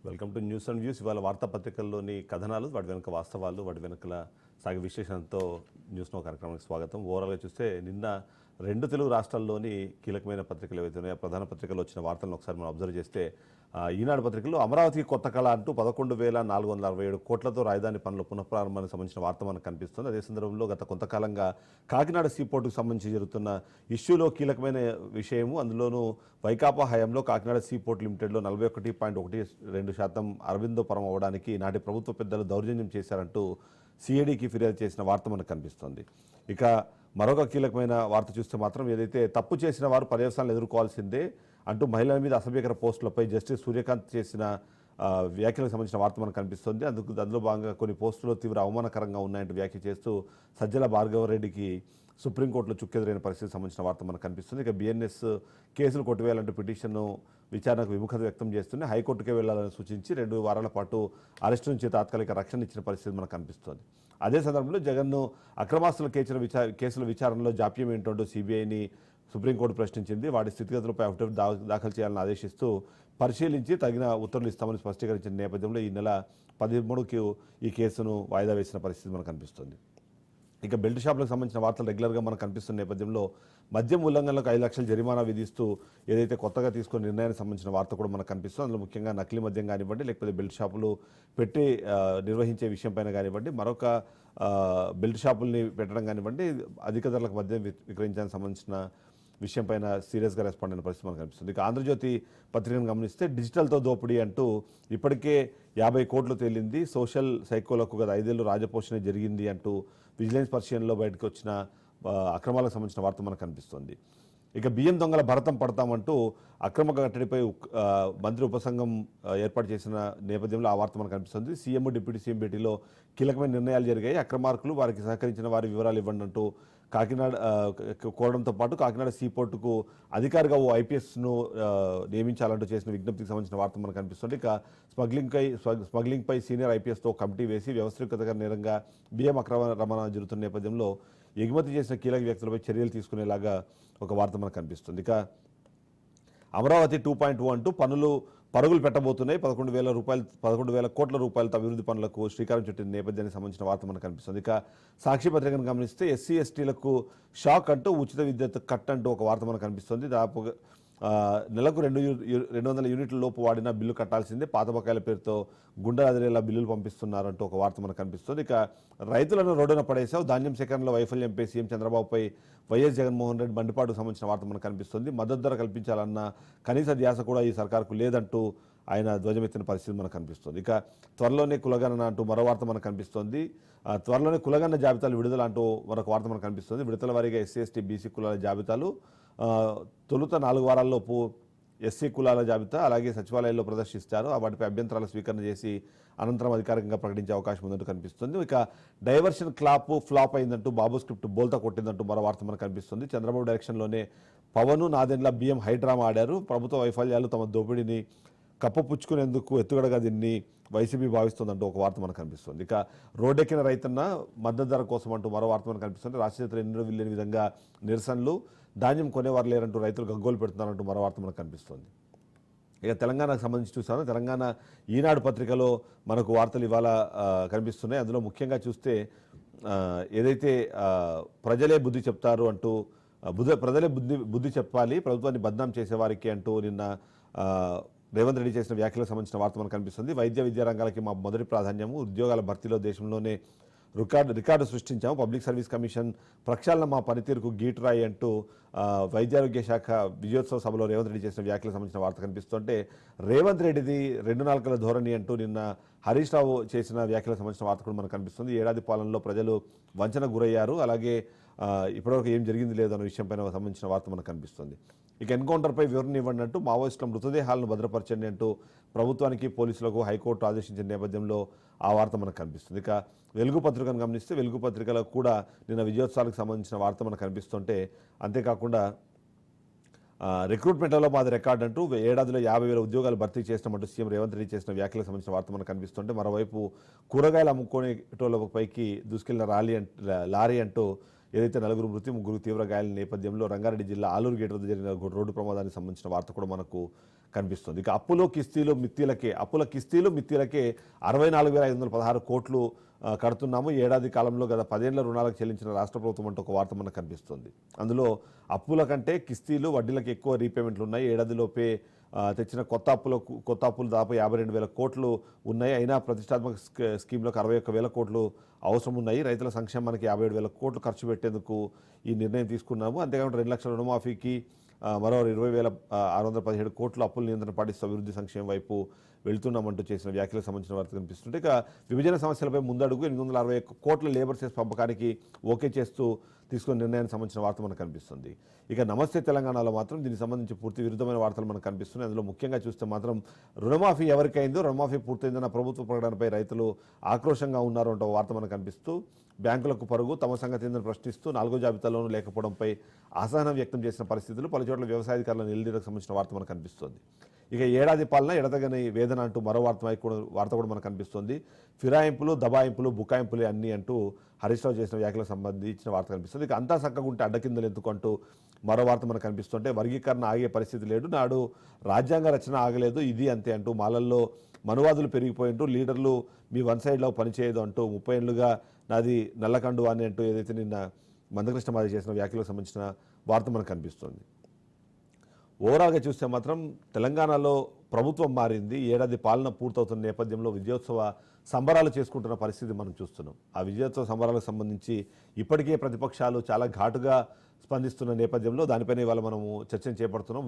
Welcome to news and views. ఇవాళ వార్తాపత్రికల్లోని కథనాలు, వాటి వెనుక వాస్తవాలు, వాటి వెనుకల సాగే విశ్లేషణతో న్యూస్నో కార్యక్రమానికి స్వాగతం. ఓవరాల్గా చూస్తే నిన్న రెండు తెలుగు రాష్ట్రాల్లోని కీలకమైన పత్రికలు ఏవైతే ఉన్నాయో ప్రధాన పత్రికల్లో వచ్చిన వార్తలను ఒకసారి మనం అబ్జర్వ్ చేస్తే ఈనాడు పత్రికలో అమరావతికి కొత్త కళ అంటూ 11,467 కోట్లతో రాజధాని పనుల పునఃప్రారంభానికి సంబంధించిన వార్త మనకు కనిపిస్తుంది. అదే సందర్భంలో గత కొంతకాలంగా కాకినాడ సీపోర్టుకు సంబంధించి జరుగుతున్న ఇష్యూలో కీలకమైన విషయము, అందులోనూ వైకాపా హయాంలో కాకినాడ సీపోర్ట్ లిమిటెడ్లో 41.12% అరవిందో పరం అవ్వడానికి నాటి ప్రభుత్వ పెద్దలు దౌర్జన్యం చేశారంటూ సిఐడికి ఫిర్యాదు చేసిన వార్త మనకు కనిపిస్తుంది. ఇక మరొక కీలకమైన వార్త చూస్తే మాత్రం ఏదైతే తప్పు చేసిన వారు పర్యవసానాలు ఎదుర్కోవాల్సిందే అంటూ మహిళల మీద అసభ్యకర పోస్టులపై జస్టిస్ సూర్యకాంత్ చేసిన వ్యాఖ్యలకు సంబంధించిన వార్త మనకు కనిపిస్తుంది. అందులో భాగంగా కొన్ని పోస్టులు తీవ్ర అవమానకరంగా ఉన్నాయంటూ వ్యాఖ్య చేస్తూ సజ్జల భార్గవరెడ్డికి సుప్రీంకోర్టులో చుక్కెదురైన పరిస్థితికి సంబంధించిన వార్త మనకు కనిపిస్తుంది. ఇక బిఎన్ఎస్ కేసులు కొట్టివేయాలంటూ పిటిషన్ను విచారణకు విముఖత వ్యక్తం చేస్తూనే హైకోర్టుకే వెళ్లాలని సూచించి 2 వారాల పాటు అరెస్టు నుంచి తాత్కాలిక రక్షణ ఇచ్చిన పరిస్థితి మనకు కనిపిస్తుంది. అదే సందర్భంలో జగన్ను అక్రమాస్తుల కేసుల విచారణలో జాప్యం ఏంటంటూ సిబిఐని సుప్రీంకోర్టు ప్రశ్నించింది. వాటి స్థితిగతులపై అఫిడవిట్ దాఖలు చేయాలని ఆదేశిస్తూ పరిశీలించి తగిన ఉత్తర్వులు ఇస్తామని స్పష్టీకరించిన నేపథ్యంలో ఈ నెల 13కి ఈ కేసును వాయిదా వేసిన పరిస్థితి మనకు కనిపిస్తుంది. ఇక బెల్ట్ షాపులకు సంబంధించిన వార్తలు రెగ్యులర్గా మనకు కనిపిస్తున్న నేపథ్యంలో మద్యం ఉల్లంఘనలకు 5 లక్షల జరిమానా విధిస్తూ ఏదైతే కొత్తగా తీసుకున్న నిర్ణయానికి సంబంధించిన వార్త కూడా మనకు కనిపిస్తుంది. అందులో ముఖ్యంగా నకిలీ మద్యం కానివ్వండి, లేకపోతే బెల్ట్ షాపులు పెట్టి నిర్వహించే విషయం పైన కానివ్వండి, మరొక బెల్ట్ షాపుల్ని పెట్టడం కానివ్వండి, అధిక ధరలకు మద్యం విక్రయించడానికి సంబంధించిన విషయం పైన సీరియస్గా రెస్పాండ్ అయిన పరిస్థితి మనకు కనిపిస్తుంది. ఇక ఆంధ్రజ్యోతి పత్రికను గమనిస్తే డిజిటల్తో దోపిడీ అంటూ ఇప్పటికే 50 కోట్లు తేలింది, సోషల్ సైకోలకు గత 5 ఏళ్ళు రాజపోషణ జరిగింది అంటూ విజిలెన్స్ పరిశీలనలో బయటకు వచ్చిన అక్రమాలకు సంబంధించిన వార్త మనకు కనిపిస్తుంది. ఇక బియ్యం దొంగల భరతం పడతామంటూ అక్రమ కట్టడిపై మంత్రి ఉపసంఘం ఏర్పాటు చేసిన నేపథ్యంలో ఆ వార్త మనకు కనిపిస్తుంది. సీఎం డిప్యూటీ సీఎం భేటీలో కీలకమైన నిర్ణయాలు జరిగాయి. అక్రమార్కులు వారికి సహకరించిన వారి వివరాలు ఇవ్వండి అంటూ కాకినాడ కోరడంతో పాటు కాకినాడ సీపోర్టుకు అధికారిగా ఓ ఐపీఎస్ను నియమించాలంటూ చేసిన విజ్ఞప్తికి సంబంధించిన వార్త మనకు కనిపిస్తుంది. ఇక స్మగ్లింగ్పై సీనియర్ ఐపీఎస్తో కమిటీ వేసి వ్యవస్థీకృత నేరంగా బియ్యం అక్రమ రవాణా జరుగుతున్న నేపథ్యంలో ఎగుమతి చేసిన కీలక వ్యక్తులపై చర్యలు తీసుకునేలాగా ఒక వార్త మనకు కనిపిస్తుంది. ఇక అమరావతి 2.0 అంటూ పరుగులు పెట్టబోతున్నాయి. 11,000 కోట్ల రూపాయలతో అభివృద్ధి పనులకు శ్రీకారం చుట్టిన నేపథ్యానికి సంబంధించిన వార్త మనకు కనిపిస్తుంది. ఇక సాక్షి పత్రికను గమనిస్తే ఎస్సీ ఎస్టీలకు షాక్ అంటూ ఉచిత విద్యుత్ కట్ అంటూ ఒక వార్త మనకు కనిపిస్తుంది. దాదాపు నెలకు 200 యూనిట్ల లోపు వాడిన బిల్లు కట్టాల్సిందే, పాత బకాయిల పేరుతో గుండెలు అదిరేలా బిల్లులు పంపిస్తున్నారంటూ ఒక వార్త మనకు కనిపిస్తుంది. ఇక రైతులను రోడ్డున పడేశావు, ధాన్యం సేకరణలో వైఫల్యంపై సీఎం చంద్రబాబుపై వైఎస్ జగన్మోహన్ రెడ్డి మండిపాటుకు సంబంధించిన వార్త మనకు కనిపిస్తుంది. మద్దతు ధర కల్పించాలన్న కనీస ధ్యాస కూడా ఈ సర్కారుకు లేదంటూ ఆయన ధ్వజమెత్తిన పరిస్థితి మనకు కనిపిస్తుంది. ఇక త్వరలోనే కులగణన అంటూ మరో వార్త మనకు కనిపిస్తుంది. త్వరలోనే కులగణన జాబితాలు విడుదల అంటూ మరొక వార్త మనకు కనిపిస్తుంది. విడతల వారీగా ఎస్సీ ఎస్టీ బీసీ కులాల జాబితాలు తొలుత 4 వారాల్లోపు ఎస్సీ కులాల జాబితా అలాగే సచివాలయాల్లో ప్రదర్శిస్తారు. వాటిపై అభ్యంతరాల స్వీకరణ చేసి అనంతరం అధికారికంగా ప్రకటించే అవకాశం ఉందంటూ కనిపిస్తుంది. ఇక డైవర్షన్ ఫ్లాప్ అయిందంటూ బాబు స్క్రిప్ట్ బోల్తా కొట్టిందంటూ మరో వార్త మనకు కనిపిస్తుంది. చంద్రబాబు డైరెక్షన్లోనే పవన్ నాదెండ్ల బియ్యం హైడ్రామా ఆడారు. ప్రభుత్వ వైఫల్యాలు తమ దోపిడీని కప్పపుచ్చుకునేందుకు ఎత్తుగడగా దీన్ని వైసీపీ భావిస్తుందంటూ ఒక వార్త మనకు కనిపిస్తుంది. ఇక రోడ్డెక్కిన రైతన్న మద్దతు ధర కోసం అంటూ మరో వార్త మనకు కనిపిస్తుంది. రాష్ట్ర చేతులు ఎన్నడూ వీళ్ళని విధంగా నిరసనలు, ధాన్యం కొనేవారు లేరంటూ రైతులు గగ్గోలు పెడుతున్నారంటూ మరో వార్త మనకు కనిపిస్తుంది. ఇక తెలంగాణకు సంబంధించి చూస్తాను, తెలంగాణ ఈనాడు పత్రికలో మనకు వార్తలు ఇవాళ కనిపిస్తున్నాయి. అందులో ముఖ్యంగా చూస్తే ఏదైతే ప్రజలే బుద్ధి చెప్తారు అంటూ ప్రజలే బుద్ధి చెప్పాలి ప్రభుత్వాన్ని బద్నాం చేసేవారికి అంటూ నిన్న రేవంత్ రెడ్డి చేసిన వ్యాఖ్యలకు సంబంధించిన వార్త మనకు కనిపిస్తుంది. వైద్య విద్యా రంగాలకి మా మొదటి ప్రాధాన్యము, ఉద్యోగాల భర్తీలో దేశంలోనే రికార్డు సృష్టించాము, పబ్లిక్ సర్వీస్ కమిషన్ ప్రక్షాళన మా పనితీరుకు గీటురాయి అంటూ వైద్యారోగ్య శాఖ విజయోత్సవ సభలో రేవంత్ రెడ్డి చేసిన వ్యాఖ్యలకు సంబంధించిన వార్త కనిపిస్తుంటే రేవంత్ రెడ్డిది 2 నాలుకల ధోరణి అంటూ నిన్న హరీష్ రావు చేసిన వ్యాఖ్యలకు సంబంధించిన వార్త కూడా మనకు కనిపిస్తుంది. ఏడాది పాలనలో ప్రజలు వంచనకు గురయ్యారు, అలాగే ఇప్పటివరకు ఏం జరిగింది లేదు అన్న విషయంపైన సంబంధించిన వార్త మనకు కనిపిస్తుంది. ఇక ఎన్కౌంటర్పై వివరణ ఇవ్వండి అంటూ మావోయిస్టుల మృతదేహాలను భద్రపరచండి అంటూ ప్రభుత్వానికి పోలీసులకు హైకోర్టు ఆదేశించిన నేపథ్యంలో ఆ వార్త మనకు కనిపిస్తుంది. ఇక వెలుగు పత్రికను గమనిస్తే వెలుగు పత్రికలో కూడా నిన్న విజయోత్సవాలకు సంబంధించిన వార్త మనకు కనిపిస్తుంటే, అంతేకాకుండా రిక్రూట్మెంట్లో మాది రికార్డు అంటూ ఏడాదిలో 50,000 ఉద్యోగాలు భర్తీ చేసినామంటూ సీఎం రేవంత్ రెడ్డి చేసిన వ్యాఖ్యలకు సంబంధించిన వార్త మనకు కనిపిస్తుంటే, మరోవైపు కూరగాయలు అమ్ముకునేటోళ్ళపైకి దూసుకెళ్లిన లారీ అంటూ ఏదైతే 4 మృతి 3 తీవ్ర గాయాల నేపథ్యంలో రంగారెడ్డి జిల్లా ఆలూరు గేట్ వద్ద జరిగిన రోడ్డు ప్రమాదానికి సంబంధించిన వార్త కూడా మనకు కనిపిస్తుంది. ఇక అప్పుల కిస్తీలు మిత్తీలకే 64,516 కోట్లు కడుతున్నాము. ఏడాది కాలంలో గత 10 ఏళ్ల రుణాలకు చెల్లించిన రాష్ట్ర ప్రభుత్వం అంటూ ఒక వార్త మనకు కనిపిస్తుంది. అందులో అప్పుల కంటే కిస్తీలు వడ్డీలకు ఎక్కువ రీపేమెంట్లు ఉన్నాయి. ఏడాదిలోపే తెచ్చిన కొత్త అప్పులు దాదాపు 52,000 కోట్లు ఉన్నాయి. అయినా ప్రతిష్టాత్మక స్కీమ్లకు 61,000 కోట్లు అవసరం ఉన్నాయి. రైతుల సంక్షేమానికి 57,000 కోట్లు ఖర్చు పెట్టేందుకు ఈ నిర్ణయం తీసుకున్నాము. అంతేకాకుండా 2 లక్షల రుణమాఫీకి మరో 20,617 కోట్ల అప్పుల నియంత్రణ పాటిస్తూ అభివృద్ధి సంక్షేమం వైపు వెళ్తున్నామంటూ చేసిన వ్యాఖ్యలకు సంబంధించిన వార్త కనిపిస్తుంటే, ఇక విభజన సమస్యలపై ముందడుగు 861 కోట్ల లేబర్ సెస్ పంపకానికి ఓకే చేస్తూ తీసుకున్న నిర్ణయానికి సంబంధించిన వార్త మనకు కనిపిస్తుంది. ఇక నమస్తే తెలంగాణలో మాత్రం దీనికి సంబంధించి పూర్తి విరుద్ధమైన వార్తలు మనకు కనిపిస్తున్నాయి. అందులో ముఖ్యంగా చూస్తే మాత్రం రుణమాఫీ ఎవరికైందో, రుణమాఫీ పూర్తయిందన్న ప్రభుత్వ ప్రకటనపై రైతులు ఆక్రోషంగా ఉన్నారు అంటూ వార్త మనకు కనిపిస్తూ, బ్యాంకులకు పరుగు తమ సంగతి ఏందని ప్రశ్నిస్తూ 4వ జాబితాలోనూ లేకపోవడంపై అసహనం వ్యక్తం చేసిన పరిస్థితులు, పలుచోట్ల వ్యవసాయాధికారుల నిలదీలకు సంబంధించిన వార్త మనకు కనిపిస్తుంది. ఇక ఏడాది పాలన ఎడతగని వేదన అంటూ మరో వార్త కూడా మనకు కనిపిస్తుంది. ఫిరాయింపులు, దబాయింపులు, బుకాయింపులు అన్నీ అంటూ హరీష్ రావు చేసిన వ్యాఖ్యలకు సంబంధించిన వార్త కనిపిస్తుంది. ఇక అంతా చక్కగుంటే అడ్డకిందలు ఎందుకంటూ మరో వార్త మనకు కనిపిస్తుంటే, వర్గీకరణ ఆగే పరిస్థితి లేదు, నాడు రాజ్యాంగ రచన ఆగలేదు, ఇది అంతే అంటూ మాలల్లో మనువాదులు పెరిగిపోయింటూ లీడర్లు మీ వన్ సైడ్లో పనిచేయదు అంటూ 30 ఏళ్లుగా నాది నల్లకండు అని అంటూ ఏదైతే నిన్న మందకృష్ణ మాది చేసిన వ్యాఖ్యలకు సంబంధించిన వార్త మనకు కనిపిస్తుంది. ఓవరాల్గా చూస్తే మాత్రం తెలంగాణలో ప్రభుత్వం మారింది. ఏడాది పాలన పూర్తవుతున్న నేపథ్యంలో విజయోత్సవ సంబరాలు చేసుకుంటున్న పరిస్థితి మనం చూస్తున్నాం. ఆ విజయోత్సవ సంబరాలకు సంబంధించి ఇప్పటికే ప్రతిపక్షాలు చాలా ఘాటుగా స్పందిస్తున్న నేపథ్యంలో దానిపైన ఇవాళ మనము చర్చను చేపడుతున్నాం.